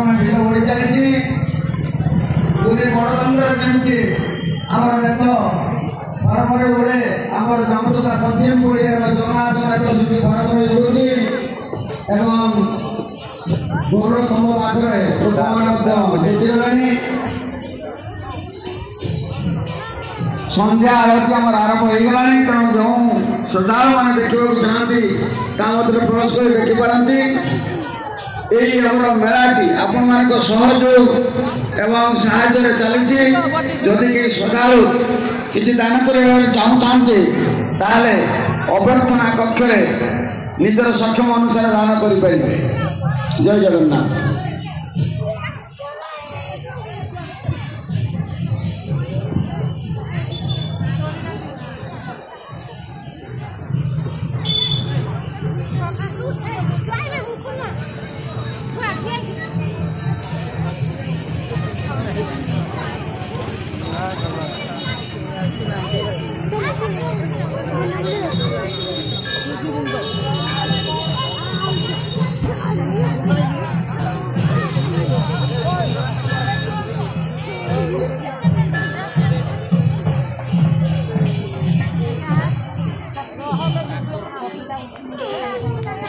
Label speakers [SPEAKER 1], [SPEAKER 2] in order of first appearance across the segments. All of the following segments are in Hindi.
[SPEAKER 1] क्रमे ढिल बढ़ी चली पूरी गणतंत्र जमी आम नेत परम्पर गोड़े आम जामतुका पश्चिम ओडिया जगन्नाथ नाथ सेठी परम्पर जोड़ी एवं गौर स्तंभ पाखे देखिगलानी संध्या आरती आम आरंभ हो गलानी तेणु जो श्रद्धालु मैंने देखा चाहती प्रवेश कर देखिपारती यही मेलाटी आपण मान सहयोग एवं साहाय्य चली जदि कहीं श्रद्धालु किसी दान करने चाहते ताले अभ्यर्थना कक्ष निजर सक्षम अनुसार दान करें। जय जगन्नाथ।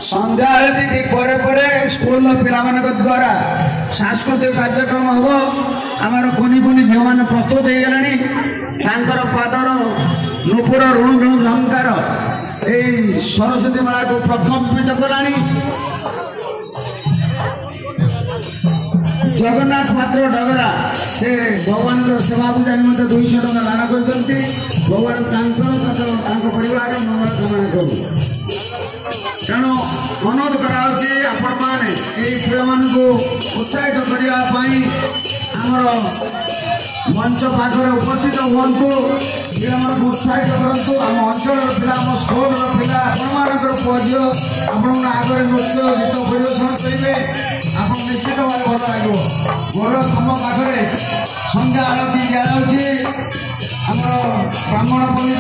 [SPEAKER 1] संध्या आरती ठीक पर स्कूल पिला द्वारा सांस्कृतिक कार्यक्रम हम आमर कुनि कुनि झील मैंने प्रस्तुत हो गले पादर नुपुर ऋणु ऋणु झंकार यही सरस्वती मेला को प्रकम्पित कलानी। जगन्नाथ पात्र डगरा से भगवान सेवा पूजा निमंत 200 टका दान कर भगवान परिवार मंगल कामना करूँ। तेणु अनुरोध कराऊँगी आपण मैंने पिला को उत्साहित करने आमर मंच पाखे उपस्थित हूँ पिला उत्साहित करूँ। आम अंचल पिला आम स्कूल पिला आपण पुझी आपण आगे नृत्य गीत परिवेशन करेंगे आप निश्चित भाव भल लगे। गोल स्तंभ पाखे संध्या आरती दि ब्राह्मण पंडित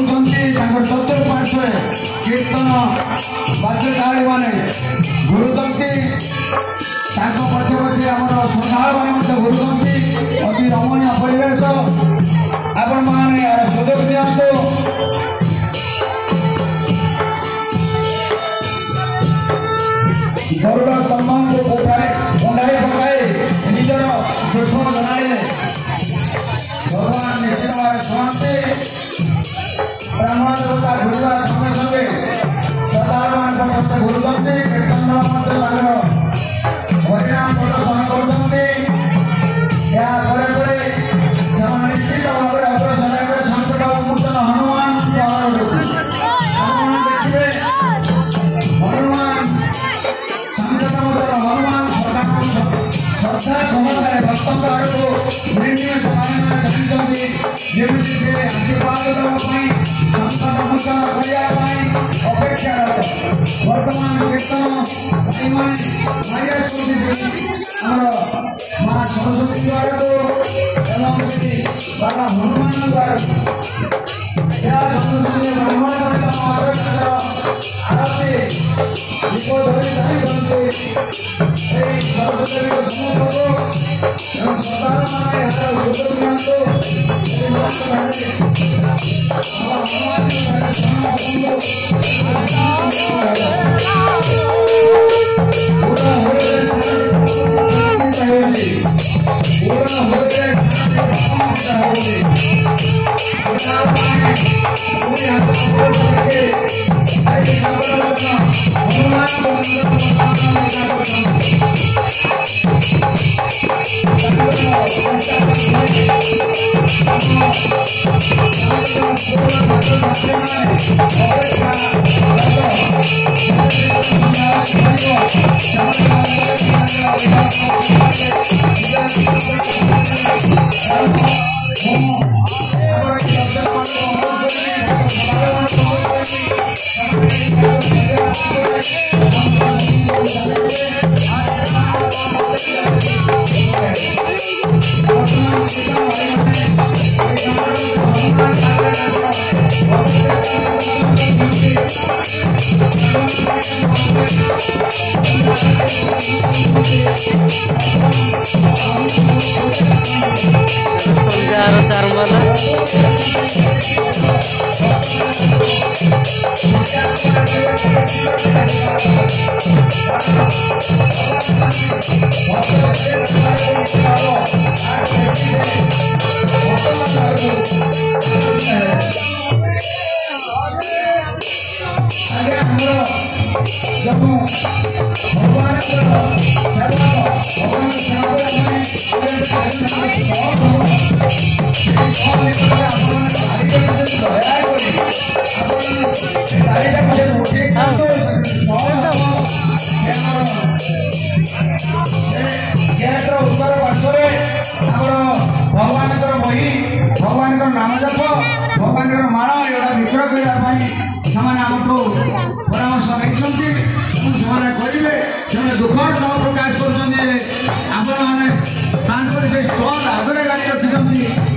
[SPEAKER 1] होती चतुर्पार्श्वे कीर्तन बाद्यकारी मैंने घुरुंट पछे पछे आम श्रद्धालु मैंने घुरुंट अति रमणीय परिवेश आपण मैंने यार सुजोग दिखाँ। गरुड़ स्तंभ को उठाई पकाई निजर दुख जन भगवान निश्चित भाव शुणती ब्राह्मण देवता घुरवा संगे संगे श्रद्धालु मान घुरुंट कीर्तन दल हरिनाम प्रदर्शन कर निश्चित भाव में अग्रसर हे संकट उन्मोचन हनुमान देखिए हनुमान संकट मोचन हनुमान श्रद्धा सहकारे भक्त आड़ को चाहते जमी से आशीर्वाद देवाई संकट मोचन करने अपेक्षा वर्तमान कीर्तन भाई मैंने माँ सरस्वती द्वारा को बाबा हनुमान द्वारा ब्राह्मण आरती सरस्वती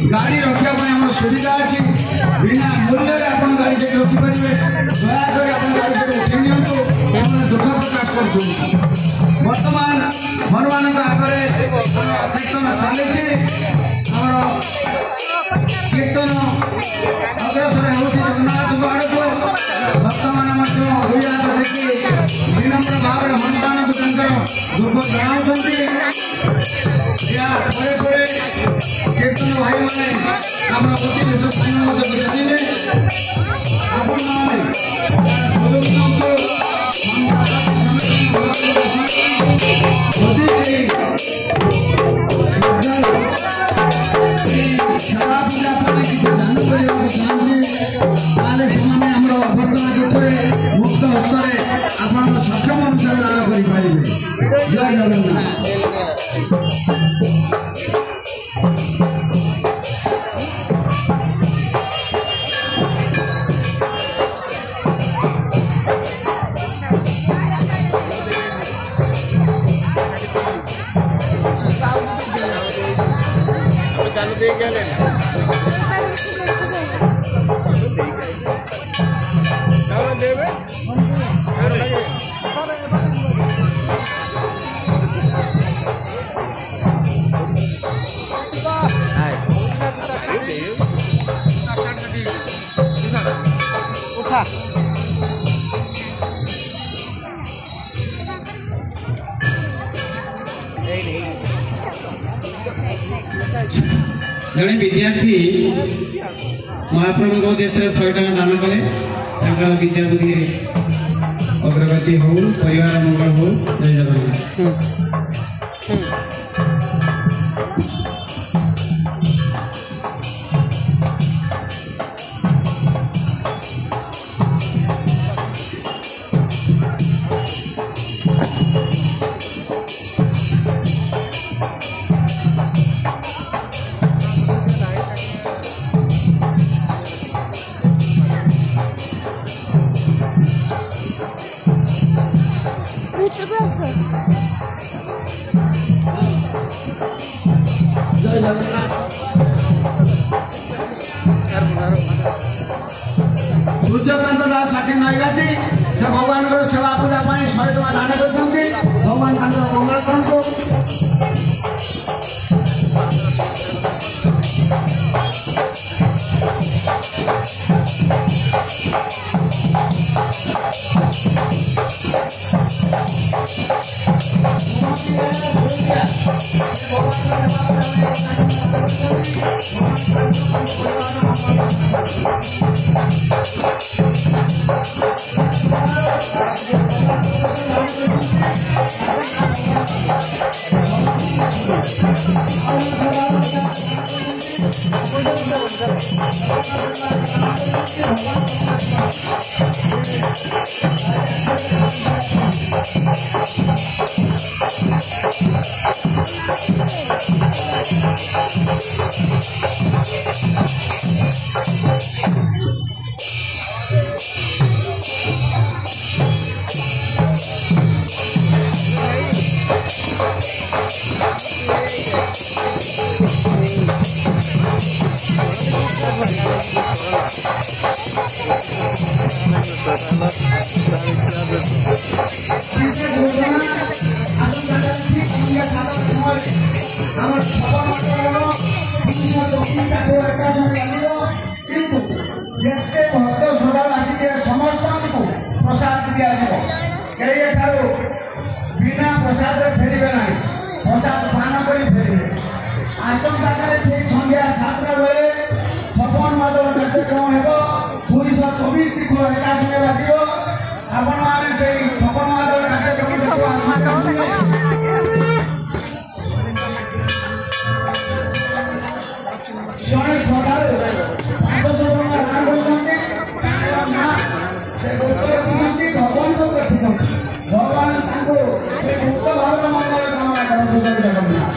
[SPEAKER 1] गाड़ी रखा सुविधा अच्छी बिना मूल्य गाड़ी से रखिपारे दयाकोरी गाड़ी से उठे नियंतु दुख प्रकाश कर बर्तमान हनुमान आगे कीर्तन चली कीर्तन अग्रसर हो जगन्नाथ आड़ को बर्तमान दुई हाथ देखी विनम्र भाव हनुमान दुख जनाऊँगी कीर्तन भाई मैंने जानिले अभ्यर्थना क्षेत्र मुक्त हस्तर आप सक्षम अनुसार दान करें। जय जगन्नाथ।
[SPEAKER 2] जड़े विद्यार्थी महाप्रभु उद्देश्य 100 टका दान कले विद्यार्थी अग्रगति हो परिवार मंगल हो। जय जगन्नाथ।
[SPEAKER 1] सूर्यकांत दास षाठी नईगाटी से भगवान सेवा पूजा 100 टका दान कर भगवान मंगल करंतु। ସନ୍ଧ୍ୟା 7ଟା ସମୟରେ ଆମର ଛପନ ମାତ୍ର ଠାକୁର ଏକା ସଙ୍ଗେ ଲାଗିବ କିନ୍ତୁ ଯେତେ ଭକ୍ତ ଶ୍ରଦ୍ଧାଳୁ ଆସିଥିବେ ସମସ୍ତଙ୍କୁ ପ୍ରସାଦ ଦିଆଯିବ କେହି ଏଠାରୁ ବିନା ପ୍ରସାଦରେ ଫେରିବେ ନାହିଁ ପ୍ରସାଦ ପାନ କରି ଫେରିବେ ଆସନ୍ତାକାଲି ଠିକ୍ ସନ୍ଧ୍ୟା 7ଟା ବେଳେ ଛପନ ମାଦଳ କାର୍ଯ୍ୟକ୍ରମ ହେବ 224 ତ୍ରିକୂଳ ଏକା ସଙ୍ଗେ ବାଜିବ ଆପଣମାନେ ସେଇ ଛପନ ମାଦଳ କାର୍ଯ୍ୟକ୍ରମ ଆସନ୍ତୁ ଜଣେ ଶ୍ରଦ୍ଧାଳୁ 500 ଟଙ୍କା ଦାନ କରୁଛନ୍ତି ତାଙ୍କର ନାଁ ସେ ଗୋତ୍ରରେ କୁହନ୍ତି ଭଗବାନ ପ୍ରତିଛନ୍ତି ଭଗବାନ ତାଙ୍କୁ ସେ ମୁକ୍ତ ଭାରତ ମଙ୍ଗଳ କାମନା କରନ୍ତୁ ଜଗନ୍ନାଥ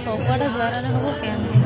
[SPEAKER 3] ସବୁଆଡେ ଦ୍ୱାରରେ ହବ କେମିତି